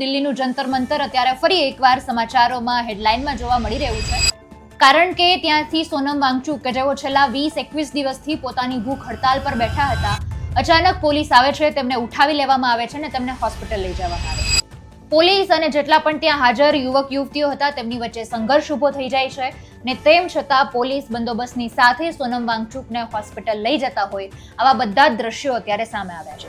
દિલ્હીનું જંતર મંતર અત્યારે ફરી એકવાર સમાચારોમાં હેડલાઇનમાં જોવા મળી રહ્યું છે, કારણ કે ત્યાંથી સોનમ વાંગચુક કે જેઓ છેલ્લા 20-21 દિવસથી પોતાની ભૂખ હડતાલ પર બેઠા હતા, અચાનક પોલીસ આવે છે, તેમને ઉઠાવી લેવામાં આવે છે અને તેમને હોસ્પિટલ લઈ જવામાં આવે છે. પોલીસ અને જેટલા પણ ત્યાં હાજર યુવક યુવતીઓ હતા તેમની વચ્ચે સંઘર્ષ ઊભો થઈ જાય છે ને તેમ છતાં પોલીસ બંદોબસ્તની સાથે સોનમ વાંગચુકને હોસ્પિટલ લઈ જતા હોય આવા બધા જ દ્રશ્યો અત્યારે સામે આવ્યા છે.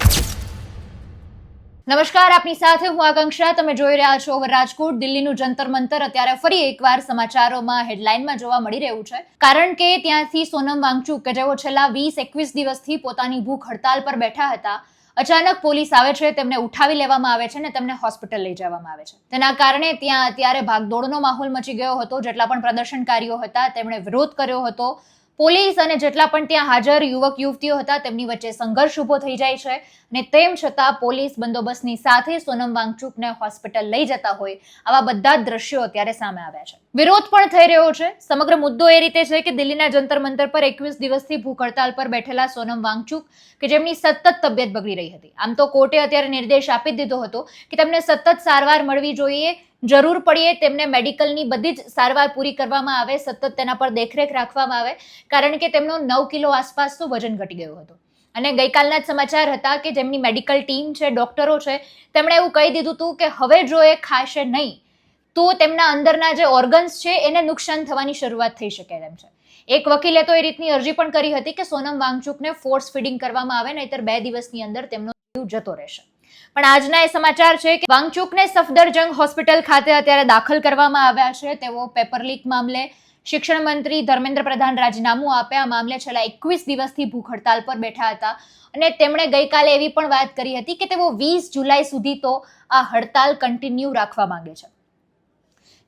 નમસ્કાર, આપની સાથે હું આકાંક્ષા. તમે જોઈ રહ્યા છો રાજકોટ દિલ્હીનું જંતર મંતર અત્યારે ફરી એકવાર સમાચારોમાં હેડલાઇનમાં જોવા મળી રહ્યું છે, કારણ કે ત્યાંથી સોનમ વાંગચુક કે જેઓ છેલ્લા 20-21 દિવસથી પોતાની ભૂખ હડતાલ પર બેઠા હતા, અચાનક પોલીસ આવે છે, તેમને ઉઠાવી લેવામાં આવે છે અને તેમને હોસ્પિટલ લઈ જવામાં આવે છે. તેના કારણે ત્યાં અત્યારે ભાગદોડનો માહોલ મચી ગયો હતો. જેટલા પણ પ્રદર્શનકારીઓ હતા તેમણે વિરોધ કર્યો હતો. પોલીસ અને જેટલા પણ ત્યાં હાજર યુવક યુવતીઓ હતા તેમની વચ્ચે સંઘર્ષ ઊભો થઈ જાય છે અને તેમ છતાં પોલીસ બંદોબસ્તની સાથે સોનમ વાંગચુકને હોસ્પિટલ લઈ જતા હોય આવા બધા જ દ્રશ્યો અત્યારે સામે આવ્યા છે. વિરોધ પણ થઈ રહ્યો છે. સમગ્ર મુદ્દો એ રીતે છે કે દિલ્હીના જંતર મંતર પર 21 દિવસથી ભૂખ હડતાલ પર બેઠેલા સોનમ વાંગચુક કે જેમની સતત તબિયત બગડી રહી હતી. આમ તો કોર્ટે અત્યારે નિર્દેશ આપી દીધો હતો કે તેમને સતત સારવાર મળવી જોઈએ, જરૂર પડીએ તેમને મેડિકલની બધી જ સારવાર પૂરી કરવામાં આવે, સતત તેના પર દેખરેખ રાખવામાં આવે, કારણ કે તેમનો 9 કિલો આસપાસ તો વજન ઘટી ગયું હતું. અને ગઈકાલના જ સમાચાર હતા કે જેમની મેડિકલ ટીમ છે, ડોક્ટરો છે, તેમણે એવું કહી દીધું હતું કે હવે જો એ ખાશે નહીં તો તેમના અંદરના જે ઓર્ગન્સ છે એને નુકસાન થવાની શરૂઆત થઈ શકે તેમ છે. એક વકીલે તો એ રીતની અરજી પણ કરી હતી કે સોનમ વાંગચુકને ફોર્સ ફીડિંગ કરવામાં આવે, નહીતર 2 દિવસની અંદર તેમનો જીવ જતો રહેશે. પણ આજના એ સમાચાર છે કે વાંગચુકને સફદરજંગ હોસ્પિટલ ખાતે અત્યારે દાખલ કરવામાં આવ્યા છે. તેઓ પેપર લીક મામલે શિક્ષણ મંત્રી ધર્મેન્દ્ર પ્રધાન રાજીનામું આપે આ મામલે છેલ્લા 21 દિવસથી ભૂખ હડતાલ પર બેઠા હતા અને તેમણે ગઈકાલે એવી પણ વાત કરી હતી કે તેઓ 20 જુલાઈ સુધી તો આ હડતાલ કન્ટિન્યુ રાખવા માંગે છે,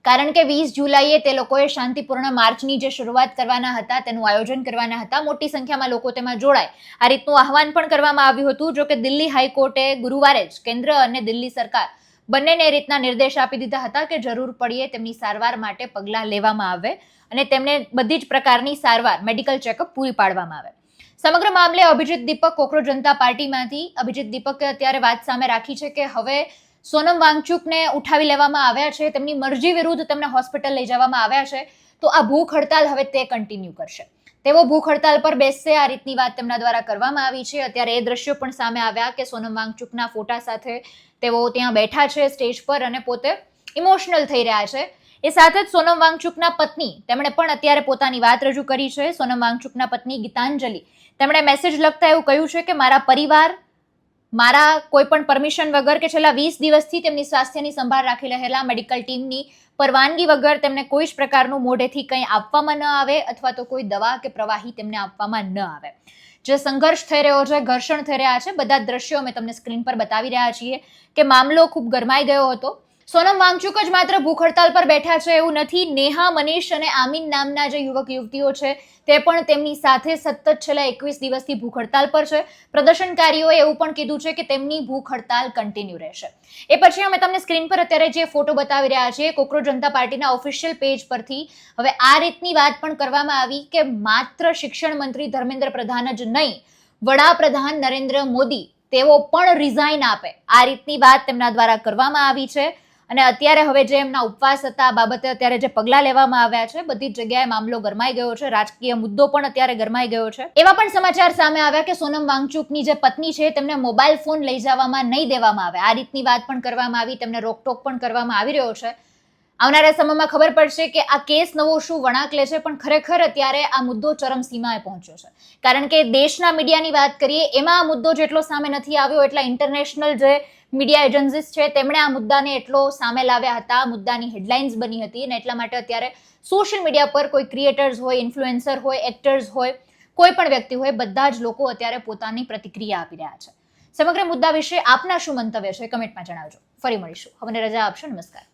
કારણ કે 20 જુલાઈએ તે લોકોએ શાંતિપૂર્ણ માર્ચની જે શરૂઆત કરવાના હતા તેનું આયોજન કરવાના હતા. મોટી સંખ્યામાં લોકો તેમાં જોડાય આ રીતનું આહવાન પણ કરવામાં આવ્યું હતું. જો કે દિલ્હી હાઈકોર્ટે ગુરુવારે જ કેન્દ્ર અને દિલ્હી સરકાર બંનેને એ રીતના નિર્દેશ આપી દીધા હતા કે જરૂર પડીએ તેમની સારવાર માટે પગલાં લેવામાં આવે અને તેમને બધી જ પ્રકારની સારવાર, મેડિકલ ચેકઅપ પૂરી પાડવામાં આવે. સમગ્ર મામલે અભિજીત દીપક કોકરોચ જનતા પાર્ટીમાંથી અભિજીત દીપકે અત્યારે વાત સામે રાખી છે કે હવે સોનમ વાંગચુકને ઉઠાવી લેવામાં આવ્યા છે, તેમની મરજી વિરુદ્ધ તેમને હોસ્પિટલ લઈ જવામાં આવ્યા છે, તો આ ભૂખ હડતાલ હવે તે કન્ટિન્યુ કરશે. તેઓ ભૂખ હડતાલ પર બેસશે, આ રીતની વાત તેમના દ્વારા કરવામાં આવી છે. અત્યારે એ દ્રશ્યો પણ સામે આવ્યા કે સોનમ વાંગચુકના ફોટા સાથે તેઓ ત્યાં બેઠા છે સ્ટેજ પર અને પોતે ઇમોશનલ થઈ રહ્યા છે. એ સાથે જ સોનમ વાંગચુકના પત્ની તેમણે પણ અત્યારે પોતાની વાત રજૂ કરી છે. સોનમ વાંગચુકના પત્ની ગીતાંજલિ તેમણે મેસેજ લખતા એવું કહ્યું છે કે મારા પરિવાર મારા કોઈ પણ પરમિશન વગર કે છેલ્લા 20 દિવસથી તેમની સ્વાસ્થ્યની સંભાળ રાખી રહેલા મેડિકલ ટીમની પરવાનગી વગર તેમને કોઈ જ પ્રકારનું મોઢેથી કંઈ આપવામાં ન આવે અથવા તો કોઈ દવા કે પ્રવાહી તેમને આપવામાં ન આવે. જે સંઘર્ષ થઈ રહ્યો છે, ઘર્ષણ થઈ રહ્યા છે, બધા દ્રશ્યો અમે તમને સ્ક્રીન પર બતાવી રહ્યા છીએ કે મામલો ખૂબ ગરમાઈ ગયો હતો. સોનમ વાંગચુક જ માત્ર ભૂખ હડતાલ પર બેઠા છે એવું નથી. નેહા, મનીષ અને આમીન નામના જે યુવક યુવતીઓ છે તે પણ તેમની સાથે સતત છેલ્લા 21 દિવસથી ભૂખ હડતાલ પર છે. પ્રદર્શનકારીઓએ એવું પણ કીધું છે કે તેમની ભૂખ હડતાલ કન્ટિન્યુ રહેશે. એ પછી અમે તમને સ્ક્રીન પર અત્યારે જે ફોટો બતાવી રહ્યા છીએ કોકરોચ જનતા પાર્ટીના ઓફિશિયલ પેજ પરથી હવે આ રીતની વાત પણ કરવામાં આવી કે માત્ર શિક્ષણ મંત્રી ધર્મેન્દ્ર પ્રધાન જ નહીં, વડાપ્રધાન નરેન્દ્ર મોદી તેઓ પણ રિઝાઇન આપે, આ રીતની વાત તેમના દ્વારા કરવામાં આવી છે. અને અત્યારે હવે જે એમના ઉપવાસ હતા આ બાબતે અત્યારે જે પગલાં લેવામાં આવ્યા છે, બધી જ જગ્યાએ મામલો ગરમાઈ ગયો છે. રાજકીય મુદ્દો પણ અત્યારે ગરમાઈ ગયો છે. એવા પણ સમાચાર સામે આવ્યા કે સોનમ વાંગચુકની જે પત્ની છે તેમને મોબાઈલ ફોન લઈ જવામાં નહીં દેવામાં આવે, આ રીતની વાત પણ કરવામાં આવી, તેમને રોકટોક પણ કરવામાં આવી રહ્યો છે. આવનારા સમયમાં ખબર પડશે કે આ કેસ નવો શું વળાંક લે છે, પણ ખરેખર અત્યારે આ મુદ્દો ચરમસીમાએ પહોંચ્યો છે, કારણ કે દેશના મીડિયાની વાત કરીએ એમાં આ મુદ્દો જેટલો સામે નથી આવ્યો એટલા ઇન્ટરનેશનલ જે મીડિયા એજન્સીસ છે તેમણે આ મુદ્દાને એટલો સામે લાવ્યા હતા, મુદ્દાની હેડલાઇન્સ બની હતી અને એટલા માટે અત્યારે સોશિયલ મીડિયા પર કોઈ ક્રિએટર્સ હોય, ઇન્ફ્લુએન્સર હોય, એક્ટર્સ હોય, કોઈ પણ વ્યક્તિ હોય, બધા જ લોકો અત્યારે પોતાની પ્રતિક્રિયા આપી રહ્યા છે. સમગ્ર મુદ્દા વિશે આપના શું મંતવ્ય છે કમેન્ટમાં જણાવજો. ફરી મળીશું. હવે રજા આપશો. નમસ્કાર.